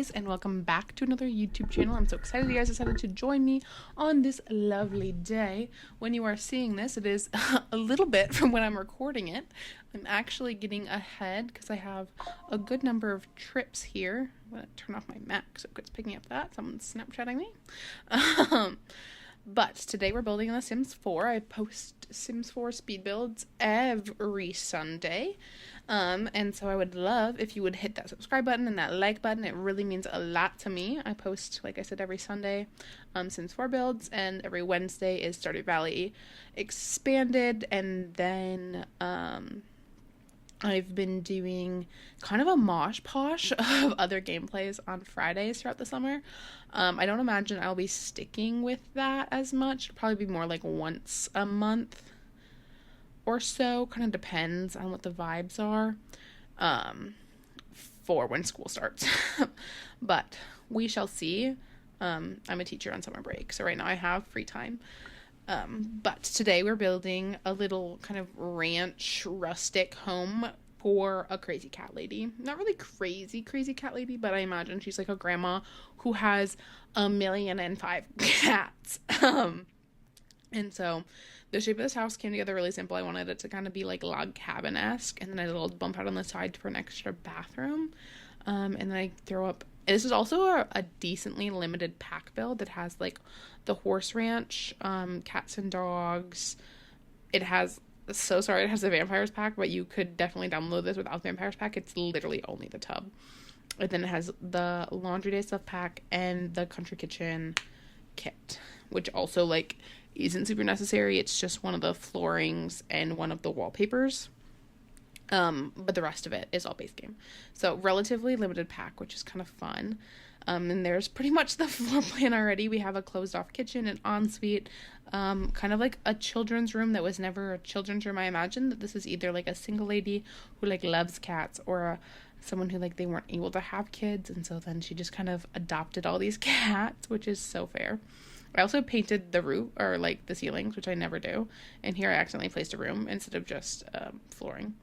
guys, and welcome back to another YouTube channel. I'm so excited you guys decided to join me on this lovely day. When you are seeing this, it is a little bit from when I'm recording it. I'm actually getting ahead because I have a good number of trips here. I'm going to turn off my Mac so it's picking up that. Someone's Snapchatting me. But today we're building on The Sims 4. I post Sims 4 speed builds every Sunday. And so I would love if you would hit that subscribe button and that like button. It really means a lot to me. I post, like I said, every Sunday Sims 4 builds, and every Wednesday is Stardew Valley Expanded. And then I've been doing kind of a mosh posh of other gameplays on Fridays throughout the summer. I don't imagine I'll be sticking with that as much. It'll probably be more like once a month or so. Kind of depends on what the vibes are for when school starts. But we shall see. I'm a teacher on summer break, so right now I have free time. But today we're building a little kind of ranch rustic home for a crazy cat lady. Not really crazy cat lady, but I imagine she's like a grandma who has 1,000,005 cats. And so the shape of this house came together really simple. I wanted it to kind of be like log cabin-esque, and then a little bump out on the side for an extra bathroom. And then I throw up. This is also a decently limited pack build that has like the horse ranch, cats and dogs. It has the vampires pack, but you could definitely download this without the vampires pack. It's literally only the tub. And then it has the laundry day stuff pack and the country kitchen kit, which also like isn't super necessary. It's just one of the floorings and one of the wallpapers. But the rest of it is all base game. So relatively limited pack, which is kind of fun. And there's pretty much the floor plan already. We have a closed off kitchen, an ensuite, kind of like a children's room that was never a children's room. I imagine that this is either like a single lady who like loves cats, or someone who like they weren't able to have kids, and so then she just kind of adopted all these cats, which is so fair. I also painted the roof, or like the ceilings, which I never do. And here I accidentally placed a room instead of just flooring.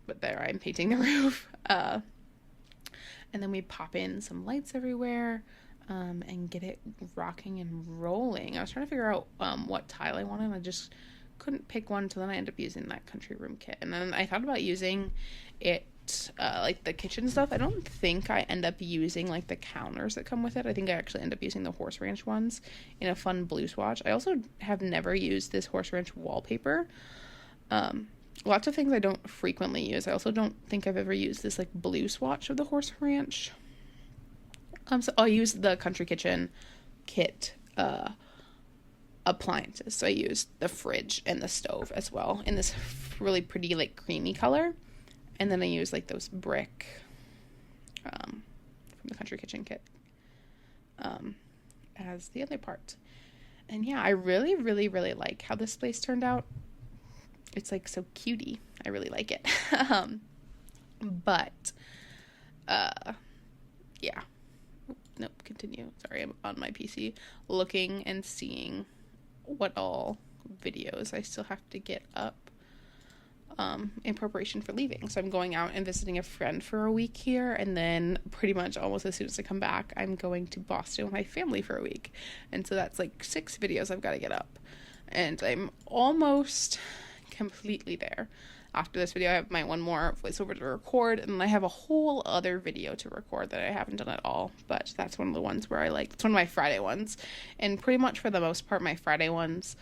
But there I'm painting the roof. And then we pop in some lights everywhere, and get it rocking and rolling. I was trying to figure out what tile I wanted. I just couldn't pick one, so then I ended up using that country room kit. And then I thought about using it like the kitchen stuff. I don't think I end up using like the counters that come with it. I think I actually end up using the horse ranch ones in a fun blue swatch. I also have never used this horse ranch wallpaper. Lots of things I don't frequently use. I also don't think I've ever used this like blue swatch of the horse ranch. So I'll use the country kitchen kit appliances. So I used the fridge and the stove as well in this really pretty like creamy color. And then I use like those brick from the country kitchen kit as the other part. And yeah, I really, really, really like how this place turned out. It's like so cutie. I really like it. Yeah. Nope, continue. Sorry, I'm on my PC looking and seeing what all videos I still have to get up in preparation for leaving. So I'm going out and visiting a friend for a week here, and then pretty much almost as soon as I come back, I'm going to Boston with my family for a week. And so that's like 6 videos I've got to get up. And I'm almost completely there. After this video, I have my one more voiceover to record, and I have a whole other video to record that I haven't done at all, but that's one of the ones where it's one of my Friday ones. And pretty much for the most part, my Friday ones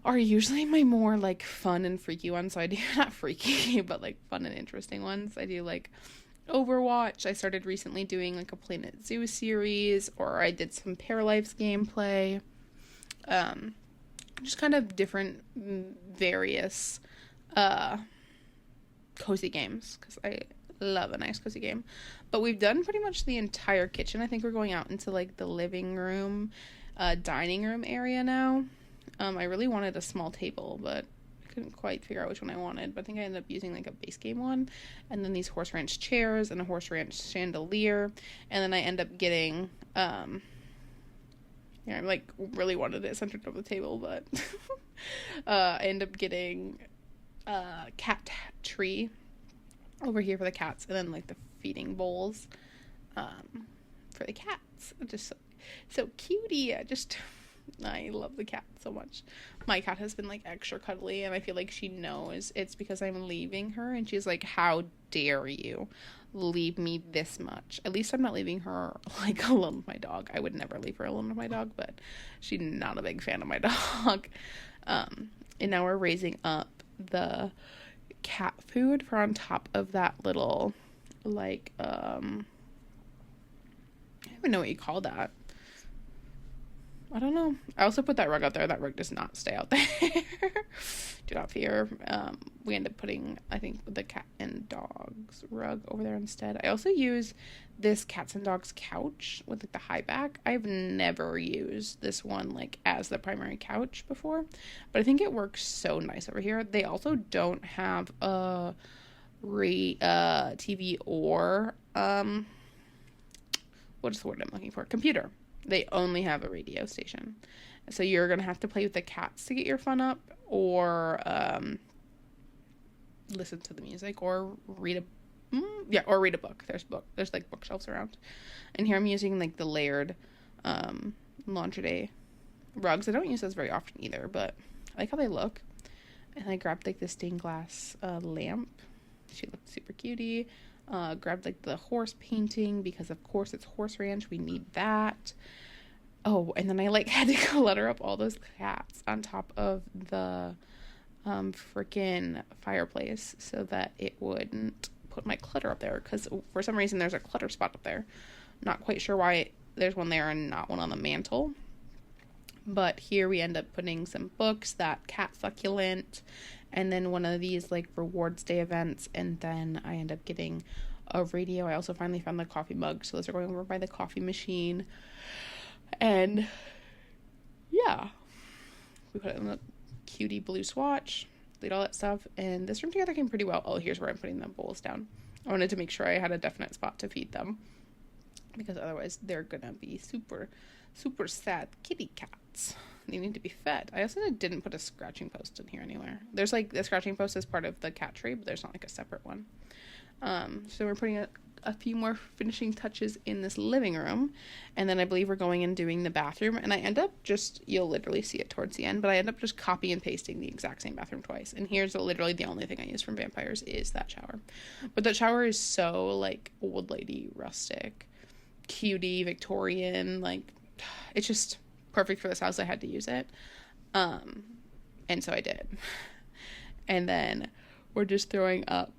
are usually my more like fun and freaky ones. So I do, not freaky, but like fun and interesting ones. I do like Overwatch. I started recently doing like a Planet Zoo series, or I did some Paralives gameplay. Just kind of different various cozy games, because I love a nice cozy game. But we've done pretty much the entire kitchen. I think we're going out into like the living room, dining room area now. I really wanted a small table, but I couldn't quite figure out which one I wanted. But I think I ended up using like a base game one, and then these horse ranch chairs and a horse ranch chandelier, and then I end up getting I like really wanted it centered over the table, but I end up getting a cat tree over here for the cats, and then like the feeding bowls for the cats. Just so cutie. I love the cat so much. My cat has been like extra cuddly, and I feel like she knows it's because I'm leaving her, and she's like, how dare you leave me this much? At least I'm not leaving her like alone with my dog. I would never leave her alone with my dog, but she's not a big fan of my dog. And now we're raising up the cat food for on top of that little like I don't even know what you call that. I don't know. I also put that rug out there. That rug does not stay out there. Do not fear. We end up putting, I think, the cat and dogs rug over there instead. I also use this cats and dogs couch with like the high back. I've never used this one like as the primary couch before, but I think it works so nice over here. They also don't have a TV or what's the word I'm looking for? Computer. They only have a radio station. So you're going to have to play with the cats to get your fun up, or listen to the music, or read a book. There's like bookshelves around. And here I'm using like the layered laundry day rugs. I don't use those very often either, but I like how they look. And I grabbed like the stained glass lamp. She looked super cutie. Grabbed like the horse painting because of course it's horse ranch. We need that. Oh, and then I like had to clutter up all those cats on top of the freaking fireplace so that it wouldn't put my clutter up there, because for some reason there's a clutter spot up there. Not quite sure why there's one there and not one on the mantle. But here we end up putting some books, that cat succulent, and then one of these like rewards day events, and then I end up getting a radio. I also finally found the coffee mug, so those are going over by the coffee machine. And yeah, we put it in the cutie blue swatch, did all that stuff, and this room together came pretty well. Oh, here's where I'm putting the bowls down. I wanted to make sure I had a definite spot to feed them, because otherwise they're gonna be super sad kitty cats. They need to be fed. I also didn't put a scratching post in here anywhere. There's like the scratching post is part of the cat tree, but there's not like a separate one. So we're putting a few more finishing touches in this living room, and then I believe we're going and doing the bathroom, and I end up you'll literally see it towards the end, but I end up just copy and pasting the exact same bathroom twice. And here's literally the only thing I use from Vampires is that shower. But that shower is so like old lady, rustic, cutie, Victorian, like it's just perfect for this house. I had to use it. And so I did. And then we're just throwing up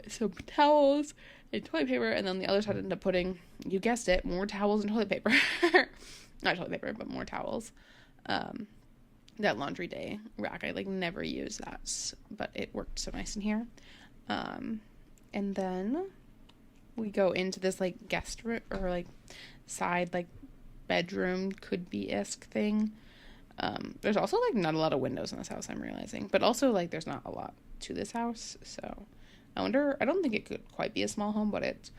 some towels and toilet paper, and then the other side I ended up putting, you guessed it, more towels and toilet paper. Not toilet paper, but more towels. That laundry day rack, I like never use that, but it worked so nice in here. And then we go into this like guest room, or like side like bedroom could be-esque thing. There's also like not a lot of windows in this house, I'm realizing, but also like there's not a lot to this house, so I don't think it could quite be a small home, but it's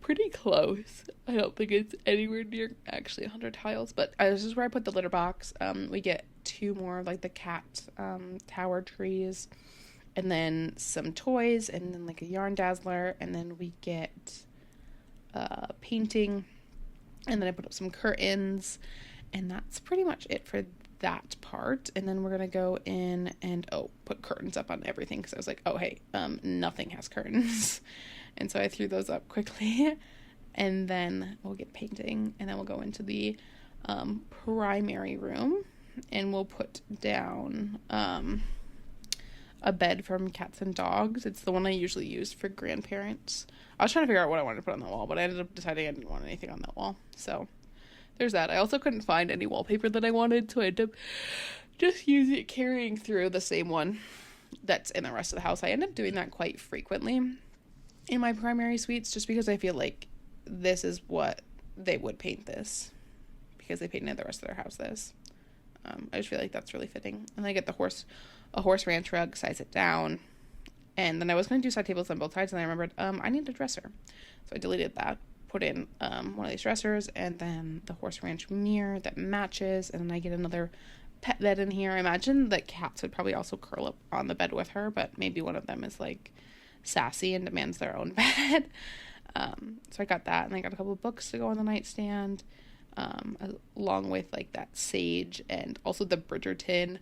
pretty close. I don't think it's anywhere near actually 100 tiles, but this is where I put the litter box. We get 2 more of like the cat tower trees, and then some toys, and then like a yarn dazzler, and then we get painting, and then I put up some curtains, and that's pretty much it for that part. And then we're gonna go in and put curtains up on everything, because I was like, oh hey, nothing has curtains. And so I threw those up quickly, and then we'll get painting, and then we'll go into the primary room, and we'll put down a bed from Cats and Dogs. It's the one I usually use for grandparents. I was trying to figure out what I wanted to put on the wall, but I ended up deciding I didn't want anything on that wall, so there's that. I also couldn't find any wallpaper that I wanted, so I ended up just carrying through the same one that's in the rest of the house. I end up doing that quite frequently in my primary suites, just because I feel like this is what they would paint this, because they painted the rest of their house this. I just feel like that's really fitting. And then I get a horse ranch rug, size it down, and then I was going to do side tables on both sides, and I remembered I need a dresser, so I deleted that. Put in one of these dressers, and then the horse ranch mirror that matches, and then I get another pet bed in here. I imagine that cats would probably also curl up on the bed with her, but maybe one of them is like sassy and demands their own bed. So I got that, and I got a couple of books to go on the nightstand, along with like that sage and also the Bridgerton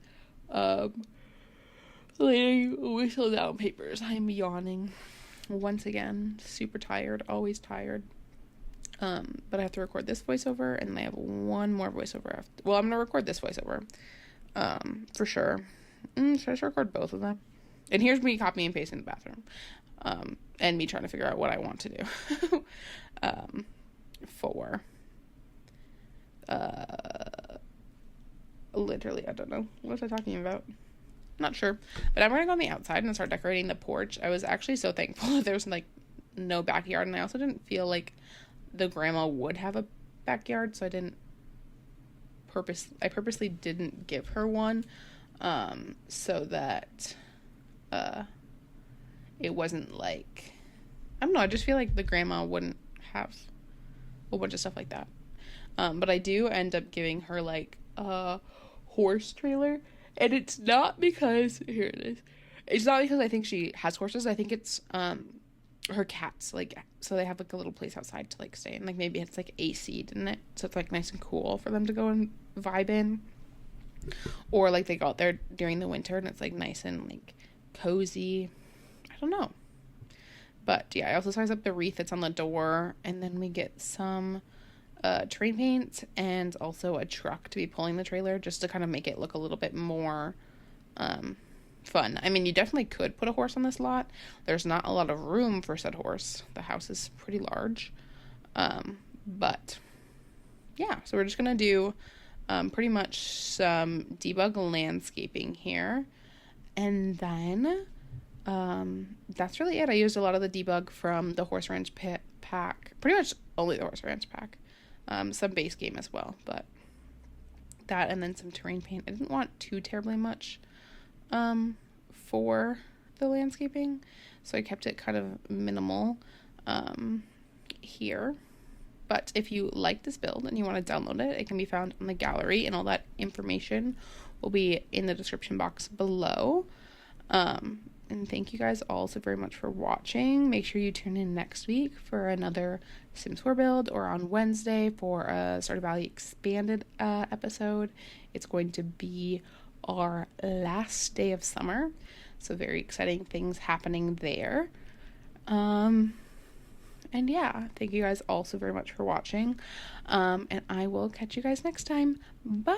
laying whistle down papers. I'm yawning once again, super tired, always tired. But I have to record this voiceover, and I have one more voiceover after. Well, I'm gonna record this voiceover, for sure. Should I just record both of them? And here's me copying and pasting in the bathroom, and me trying to figure out what I want to do, for, literally, I don't know. What was I talking about? Not sure. But I'm gonna go on the outside and start decorating the porch. I was actually so thankful that there was like no backyard, and I also didn't feel like the grandma would have a backyard, so I purposely didn't give her one, so that it wasn't like, I don't know, I just feel like the grandma wouldn't have a bunch of stuff like that. But I do end up giving her like a horse trailer, and it's not because, here it is, it's not because I think she has horses. I think it's her cats, like, so they have like a little place outside to like stay in, like maybe it's like AC'd in it, so it's like nice and cool for them to go and vibe in, or like they go out there during the winter and it's like nice and like cozy. I don't know, but yeah, I also size up the wreath that's on the door, and then we get some train paint and also a truck to be pulling the trailer, just to kind of make it look a little bit more fun. I mean, you definitely could put a horse on this lot. There's not a lot of room for said horse. The house is pretty large. But yeah, so we're just gonna do pretty much some debug landscaping here, and then that's really it. I used a lot of the debug from the Horse Ranch pack, pretty much only the Horse Ranch pack, some base game as well, but that, and then some terrain paint. I didn't want too terribly much for the landscaping, so I kept it kind of minimal here. But if you like this build and you want to download it, it can be found on the gallery, and all that information will be in the description box below. And thank you guys all so very much for watching. Make sure you tune in next week for another Sims 4 build, or on Wednesday for a Stardew Valley expanded episode. It's going to be our last day of summer, so very exciting things happening there. And yeah, thank you guys all so very much for watching, and I will catch you guys next time. Bye.